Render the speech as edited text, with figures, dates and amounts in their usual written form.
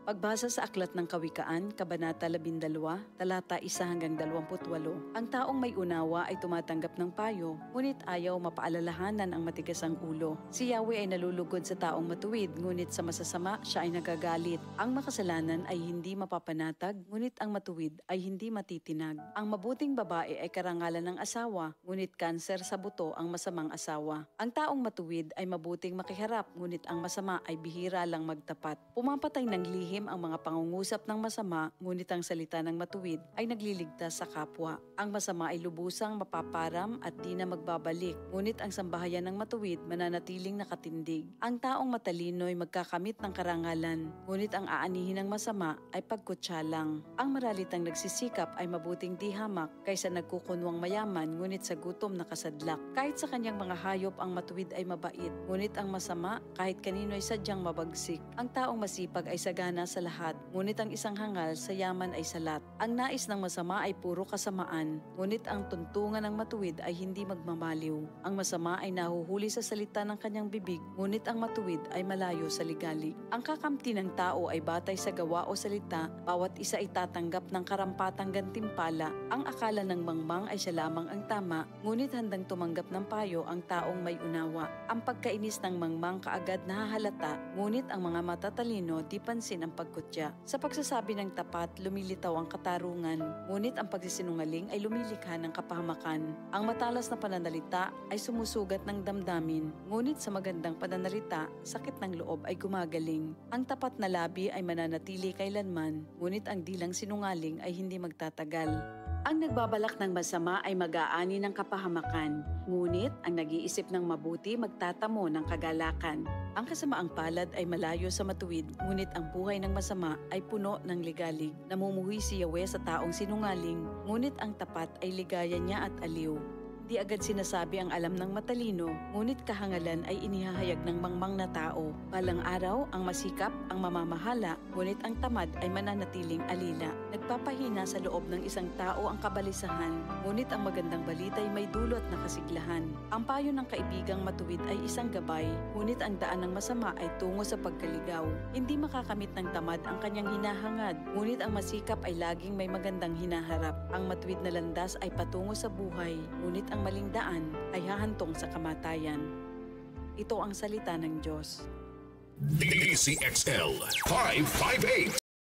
Pagbasa sa Aklat ng Kawikaan, Kabanata 12, talata 1 hanggang 28, ang taong may unawa ay tumatanggap ng payo, ngunit ayaw mapaalalahanan ang matigas ang ulo. Si Yahweh ay nalulugod sa taong matuwid, ngunit sa masasama siya ay nagagalit. Ang makasalanan ay hindi mapapanatag, ngunit ang matuwid ay hindi matitinag. Ang mabuting babae ay karangalan ng asawa, ngunit kanser sa buto ang masamang asawa. Ang taong matuwid ay mabuting makiharap, ngunit ang masama ay bihira lang magtapat. Pumapatay ng lihim ang mga pangungusap ng masama, ngunit ang salita ng matuwid ay nagliligtas sa kapwa. Ang masama ay lubusang mapaparam at di na magbabalik, ngunit ang sambahayan ng matuwid mananatiling nakatindig. Ang taong matalino ay magkakamit ng karangalan, ngunit ang aanihin ng masama ay pagkutsa lang. Ang maralitang nagsisikap ay mabuting di hamak kaysa nagkukunwang mayaman, ngunit sa gutom nakasadlak. Kahit sa kanyang mga hayop ang matuwid ay mabait, ngunit ang masama kahit kanino ay sadyang mabagsik. Ang taong masipag ay sagana sa lahat, ngunit ang isang hangal sa yaman ay salat. Ang nais ng masama ay puro kasamaan, ngunit ang tuntungan ng matuwid ay hindi magmamaliw. Ang masama ay nahuhuli sa salita ng kanyang bibig, ngunit ang matuwid ay malayo sa ligalig. Ang kakamti ng tao ay batay sa gawa o salita, bawat isa ay tatanggap ng karampatang gantimpala. Ang akala ng mangmang ay siya lamang ang tama, ngunit handang tumanggap ng payo ang taong may unawa. Ang pagkainis ng mangmang kaagad nahahalata, ngunit ang mga matatalino di pansin ang pagkutya. Sa pagsasabi ng tapat, lumilitaw ang katarungan, ngunit ang pagsisinungaling ay lumilikha ng kapahamakan. Ang matalas na pananalita ay sumusugat ng damdamin, ngunit sa magandang pananalita, sakit ng loob ay gumagaling. Ang tapat na labi ay mananatili kailanman, ngunit ang dilang sinungaling ay hindi magtatagal. Ang nagbabalak ng masama ay mag-aani ng kapahamakan, ngunit ang nag-iisip ng mabuti magtatamo ng kagalakan. Ang kasamaang palad ay malayo sa matuwid, ngunit ang buhay ng masama ay puno ng ligalig. Namumuhi si Yahweh sa taong sinungaling, ngunit ang tapat ay ligaya niya at aliw. Di agad sinasabi ang alam ng matalino, ngunit kahangalan ay inihahayag ng mangmang na tao. Balang araw, ang masikap ang mamamahala, ngunit ang tamad ay mananatiling alila. Nagpapahina sa loob ng isang tao ang kabalisahan, ngunit ang magandang balita ay may dulot na kasiglahan. Ang payo ng kaibigang matuwid ay isang gabay, ngunit ang daan ng masama ay tungo sa pagkaligaw. Hindi makakamit ng tamad ang kanyang hinahangad, ngunit ang masikap ay laging may magandang hinaharap. Ang matuwid na landas ay patungo sa buhay, ngunit ang maling daan ay hahantong sa kamatayan. Ito ang salita ng Diyos. DCXL 558